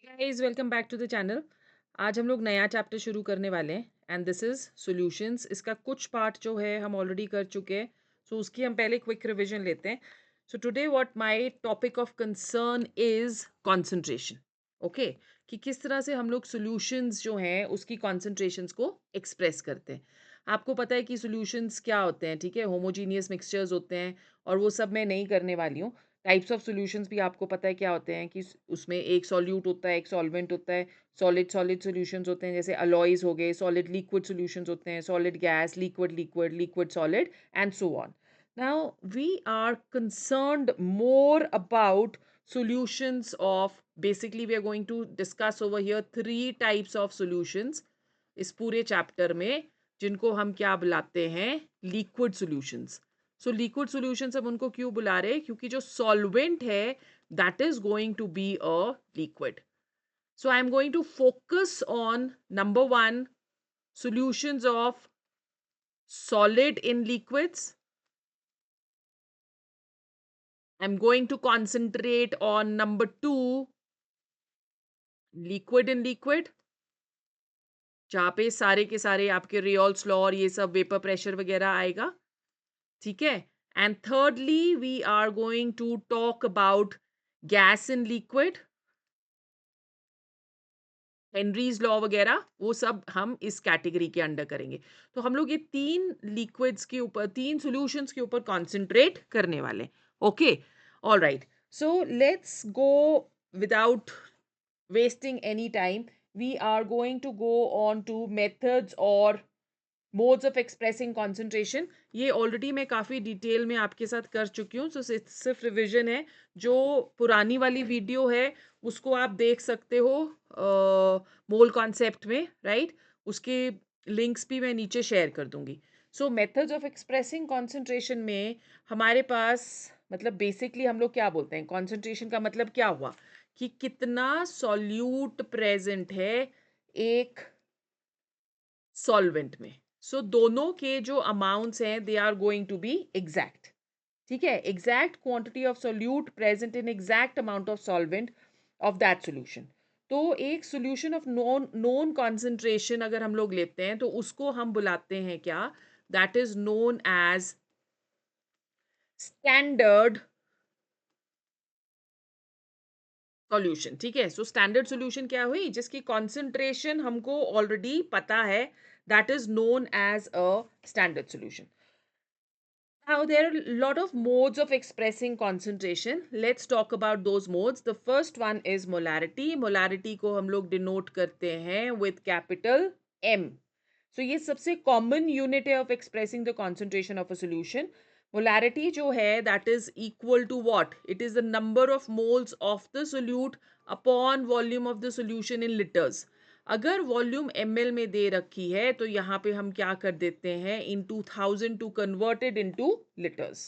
Guys welcome back to the channel. आज हम लोग नया चैप्टर शुरू करने वाले हैं एंड दिस इज सॉल्यूशंस। इसका कुछ पार्ट जो है हम ऑलरेडी कर चुके हैं, सो उसकी हम पहले क्विक रिवीजन लेते हैं। So today what my topic of concern is concentration. Okay, कि किस तरह से हम लोग सॉल्यूशंस जो हैं उसकी कॉन्सेंट्रेशंस को एक्सप्रेस करते हैं। आपको पता है कि सॉल्यूशंस क्या होते हैं, ठीक है, होमोजीनियस मिक्सचर्स होते हैं और वो सब मैं नहीं करने वाली हूँ। टाइप्स ऑफ सॉल्यूशंस भी आपको पता है क्या होते हैं कि उसमें एक सॉल्यूट होता है, एक सॉल्वेंट होता है, सॉलिड सॉलिड सॉल्यूशंस होते हैं जैसे अलॉयज हो गए, सॉलिड लिक्विड सॉल्यूशंस होते हैं, solid gas, liquid liquid, liquid solid and so on. Now we are concerned more about solutions of, basically we are going to discuss over here three types of solutions इस पूरे chapter में, जिनको हम क्या बुलाते हैं, liquid solutions. So liquid solutions हम उनको क्यों बुला रहे हैं, क्योंकि जो सॉल्वेंट है that is going to be a liquid. So I am going to focus on number one, solutions of solid in liquids. I'm going to concentrate on number two, liquid in liquid, जहाँ पे सारे के सारे आपके रियोल्स law और ये सब vapour pressure वगैरह आएगा. ठीक है. And thirdly we are going to talk about gas in liquid, Henry's law वगैरह, वो सब हम इस कैटेगरी के अंडर करेंगे. तो हम लोग ये तीन लिक्विड्स के ऊपर, तीन सॉल्यूशंस के ऊपर कॉन्सेंट्रेट करने वाले. Okay, all right. So let's go without wasting any time. We are going to go on to methods or modes of expressing concentration. ये ऑलरेडी मैं काफ़ी डिटेल में आपके साथ कर चुकी हूँ, सो सिर्फ रिविजन है. जो पुरानी वाली वीडियो है उसको आप देख सकते हो मोल कॉन्सेप्ट में, राइट. उसके लिंक्स भी मैं नीचे शेयर कर दूंगी. सो मेथड्स ऑफ एक्सप्रेसिंग कॉन्सेंट्रेशन में हमारे पास, मतलब बेसिकली हम लोग क्या बोलते हैं, कॉन्सेंट्रेशन का मतलब क्या हुआ कि कितना सॉल्यूट प्रेजेंट है एक सॉल्वेंट में. सो दोनों के जो अमाउंट्स हैं they are going to be exact. ठीक है, exact quantity of solute present in exact amount of solvent of that solution. तो एक solution of non known concentration अगर हम लोग लेते हैं तो उसको हम बुलाते हैं क्या, that is known as standard solution. ठीक है, सो स्टैंडर्ड सॉल्यूशन क्या हुई, जिसकी कॉन्सेंट्रेशन हमको ऑलरेडी पता है, that is known as a standard solution. Now, there are a lot of modes of expressing concentration. Let's talk about those modes. The first one is molarity. Molarity को हम लोग denote करते हैं with capital M. So ये सबसे common unit है of expressing the concentration of a solution. Molarity जो है that is equal to what? It is the number of moles of the solute upon volume of the solution in liters. अगर volume ml में दे रखी है तो यहाँ पे हम क्या कर देते हैं, इन 2000 टू कन्वर्टेड इनटू लीटर्स.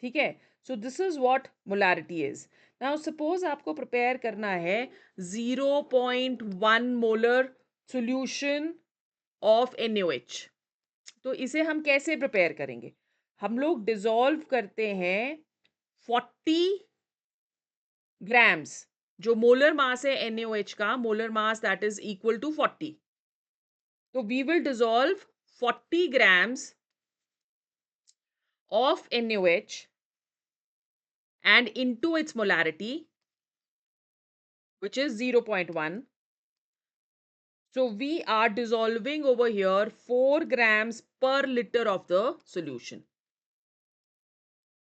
ठीक है, so this is what molarity is. Now suppose आपको प्रिपेयर करना है 0.1 मोलर सॉल्यूशन ऑफ NaOH. तो इसे हम कैसे प्रिपेयर करेंगे, हम लोग डिसॉल्व करते हैं 40 ग्राम्स. जो मोलर मास है NaOH का, molar mass that is equal to 40. तो we will dissolve 40 grams of NaOH and into its molarity, which is 0.1. So we are dissolving over here 4 grams per liter of the solution.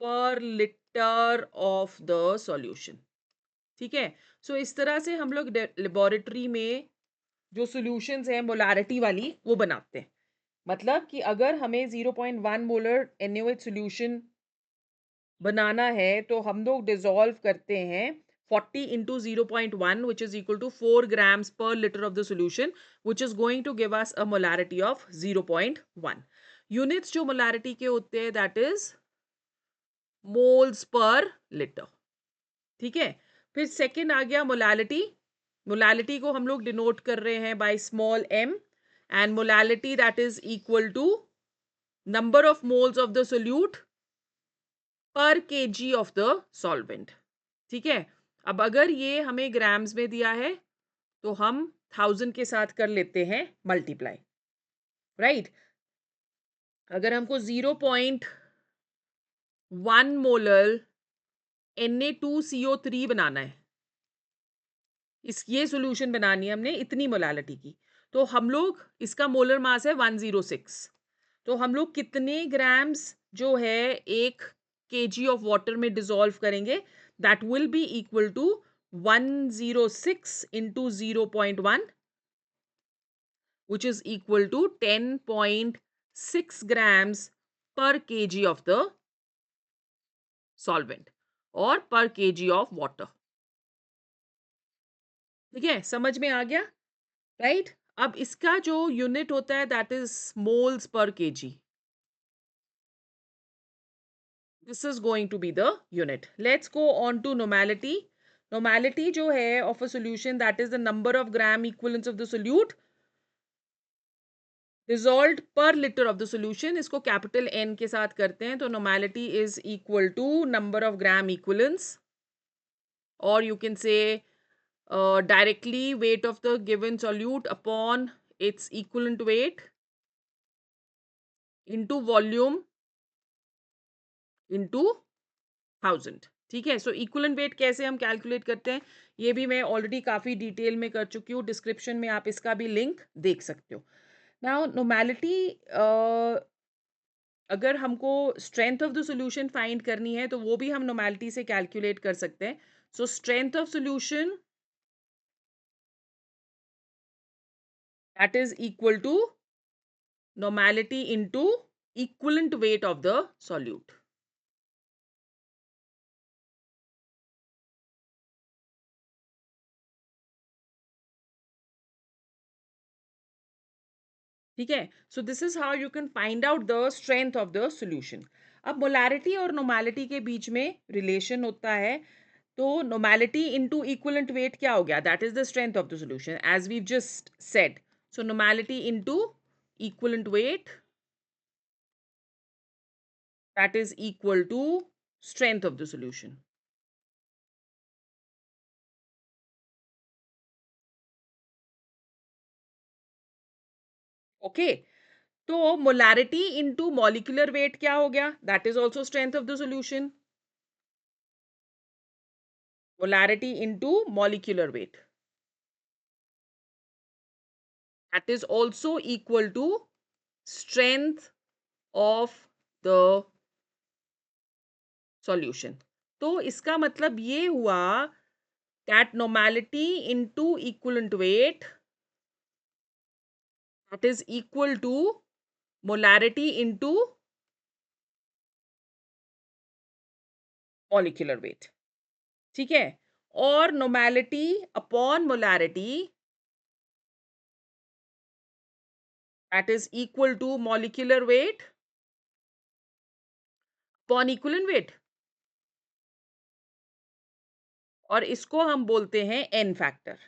Per liter of the solution. ठीक है, सो इस तरह से हम लोग laboratory में जो सॉल्यूशंस हैं मोलारिटी वाली वो बनाते हैं. मतलब कि अगर हमें 0.1 मोलर NaOH सॉल्यूशन बनाना है तो हम लोग डिसॉल्व करते हैं 40 into 0.1 which is equal to 4 grams per liter of the solution, which is going to give us a molarity of 0.1. Units जो molarity के होते हैं that is moles per liter. ठीक है, फिर सेकेंड आ गया मोलालिटी. मोलालिटी को हम लोग डिनोट कर रहे हैं by small m, and molality that is equal to number of moles of the solute per kg of the solvent. ठीक है, अब अगर ये हमें ग्राम्स में दिया है तो हम 1000 के साथ कर लेते हैं मल्टीप्लाई, राइट। अगर हमको 0.1 मोलर Na2CO3 बनाना है, ये सॉल्यूशन बनानी है हमने इतनी मोलालिटी की, तो हम लोग, इसका मोलर मास है 106, तो हम लोग कितने ग्राम्स जो है 1 kg ऑफ वाटर में डिसॉल्व करेंगे, that will be equal to 106 into 0.1, which is equal to 10.6 grams per kg of the solvent और per kg of water। ठीक है, समझ में आ गया, राइट। अब इसका जो यूनिट होता है that is moles per KG. This is going to be the unit. Let's go on to normality. Normality जो है of a solution that is the number of gram equivalence of the solute dissolved per litre of the solution. इसको capital N के साथ करते हैं, तो normality is equal to number of gram equivalence, और you can say directly weight of the given solute upon its equivalent weight into volume into 1000। ठीक है, सो equivalent weight कैसे हम कैलकुलेट करते हैं ये भी मैं ऑलरेडी काफी डिटेल में कर चुकी हूँ, डिस्क्रिप्शन में आप इसका भी लिंक देख सकते हो। नाउ नॉर्मेलिटी, अगर हमको strength of the solution find करनी है तो वो भी हम नॉर्मेलिटी से कैलकुलेट कर सकते हैं। So strength of solution that is equal to normality into equivalent weight of the solute। ठीक है, so this is how you can find out the strength of the solution. अब मोलारिटी और normality के बीच में रिलेशन होता है, तो नॉर्मेलिटी इनटू इक्विवेलेंट वेट क्या हो गया, that is the strength of the solution as we just said. So normality into equivalent weight that is equal to strength of the solution. Okay, तो मोलारिटी इनटू मॉलिक्यूलर वेट क्या हो गया, that is also strength of the solution. Molarity into molecular weight that is also equal to strength of the solution। तो इसका मतलब ये हुआ that normality into equivalent weight that is equal to molarity into molecular weight। ठीक है, और normality upon molarity that is equal to molecular weight upon equivalent weight, और इसको हम बोलते हैं n फैक्टर,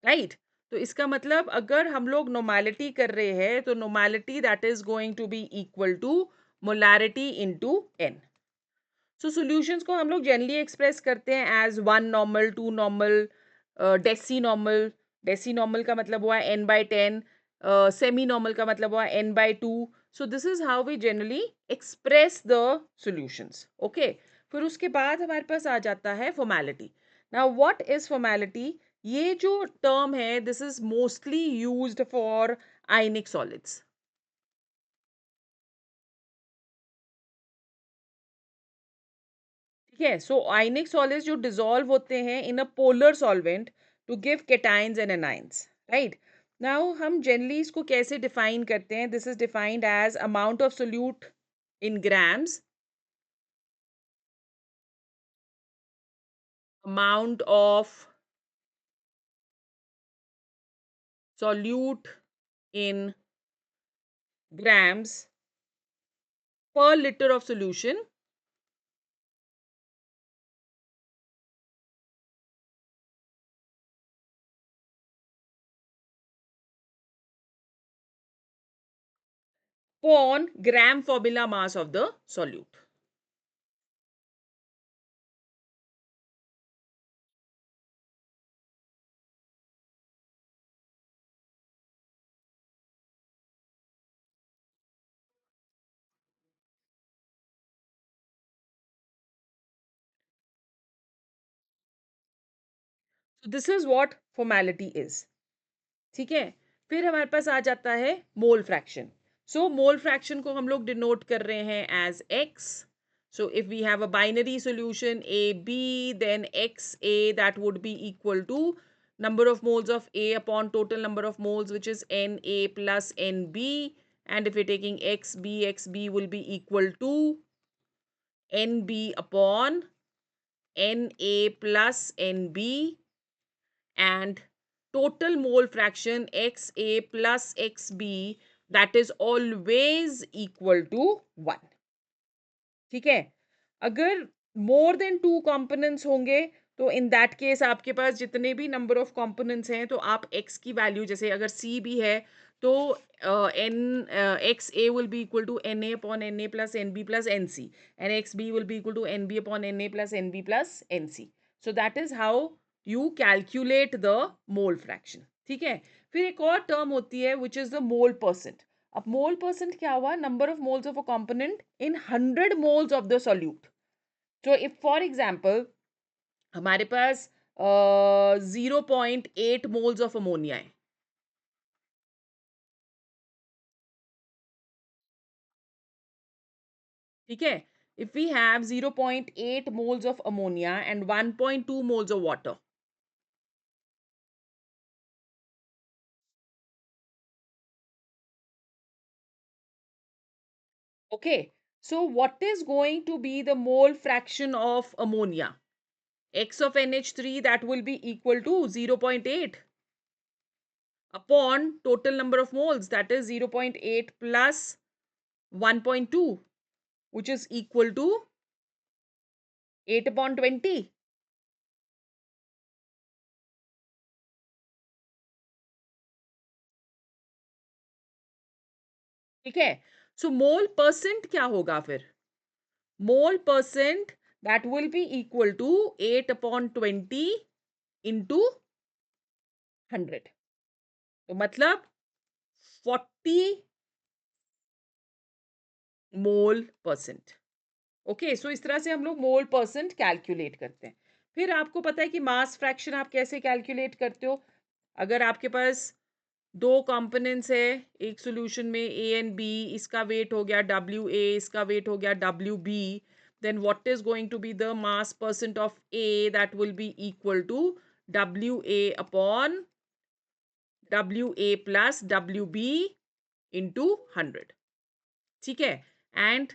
राइट। तो इसका मतलब अगर हम लोग नॉर्मेलिटी कर रहे हैं तो normality that is going to be equal to molarity into n। So solutions को हम लोग जनरली एक्सप्रेस करते हैं as 1 normal, 2 normal, deci normal. Deci normal का मतलब हुआ n/10, सेमी नॉर्मल का मतलब हुआ n/2। So this is how we generally express the solutions. Okay, फिर उसके बाद हमारे पास आ जाता है formality. Now what is formality? ये जो टर्म है this is mostly used for ionic solids. ठीक है, सो आयनिक सॉलिड्स जो डिसॉल्व होते हैं in a polar solvent to give cations and anions, right. Now हम जनरली इसको कैसे डिफाइन करते हैं, this is defined as amount of solute in grams, amount of solute in grams per liter of solution upon gram formula mass of the solute। So this is what formality is. ठीक है, फिर हमारे पास आ जाता है mole fraction. सो mole fraction को हम लोग डिनोट कर रहे हैं as x. So if we have a binary solution A B, then x A that would be equal to number of moles of A upon total number of moles, which is Na plus Nb. And if we're taking xb, xb will be equal to Nb upon Na plus Nb. And total mole fraction XA plus XB, that is always equal to 1. ठीक है, अगर more than 2 components होंगे तो in that case आपके पास जितने भी number of components हैं तो आप x की वैल्यू, जैसे अगर c भी है तो n x A will be equal to n A upon n A plus n B plus n C, and x B will be equal to n B upon n A plus n B plus n C. So that is how you calculate the mole fraction. ठीक है, फिर एक और term होती है which is the mole percent. अब mole percent क्या हुआ? Number of moles of a component in 100 moles of the solute. तो इफ फॉर एग्जांपल हमारे पास 0.8 मोल्स ऑफ अमोनिया है. ठीक है, if we have 0.8 moles of ammonia and 1.2 moles of water. Okay, so what is going to be the mole fraction of ammonia? X of NH3, that will be equal to 0.8 upon total number of moles, that is 0.8 plus 1.2, which is equal to 8 upon 20. ठीक है, सो मोल percent क्या होगा फिर? मोल percent that will be equal to 8 upon 20 into 100. तो मतलब 40 मोल percent. Okay, सो इस तरह से हम लोग मोल परसेंट कैलकुलेट करते हैं. फिर आपको पता है कि मास फ्रैक्शन आप कैसे कैलकुलेट करते हो. अगर आपके पास दो कंपोनेंट्स है एक सॉल्यूशन में ए एंड बी, इसका वेट हो गया डब्ल्यू ए, इसका वेट हो गया W B, then what is going to be the mass percent of A? That will be equal to W A upon W A plus W B into 100. ठीक है, and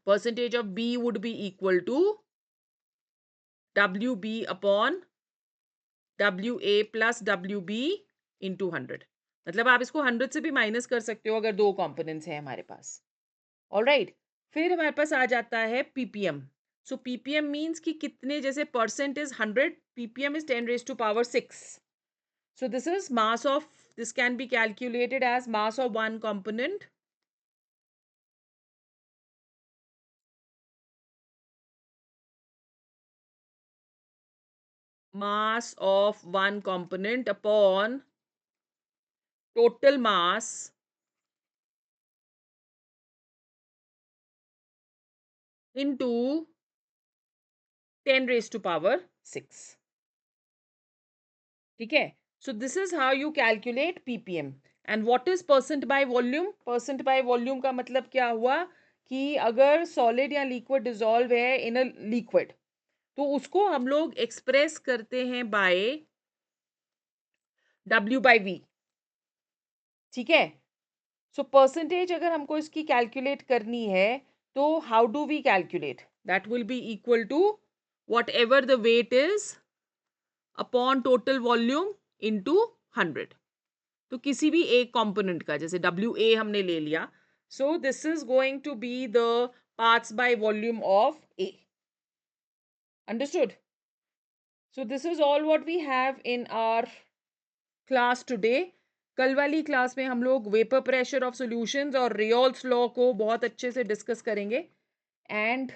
percentage of B would be equal to WB upon WA plus WB into 100. मतलब आप इसको 100 से भी minus कर सकते हो अगर दो कंपोनेंट्स हैं हमारे पास. ऑलराइट, फिर हमारे पास आ जाता है पीपीएम. सो पीपीएम मींस कि कितने, जैसे percent is 100, ppm is 10 raised to power 6. So this is mass of, this can be calculated as mass of one component upon total mass into 10 raised to power 6. ठीक है, so this is how you calculate ppm. And what is percent by volume? Percent by volume का मतलब क्या हुआ कि अगर solid या liquid dissolve है इन अ लिक्विड तो उसको हम लोग एक्सप्रेस करते हैं बाय डब्ल्यू बाई वी. ठीक है, सो परसेंटेज अगर हमको इसकी कैलकुलेट करनी है तो how do we calculate? That will be equal to whatever the weight is upon total volume into 100. तो किसी भी एक कंपोनेंट का, जैसे डब्ल्यू ए हमने ले लिया, so this is going to be the parts by volume of A. Understood? So this is all what we have in our class today. कल वाली क्लास में हम लोग वेपर प्रेशर ऑफ सॉल्यूशंस और रेयॉल्स law को बहुत अच्छे से डिस्कस करेंगे. And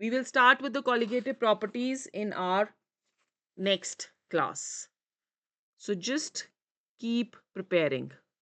we will start with the colligative properties in our next class. So just keep preparing.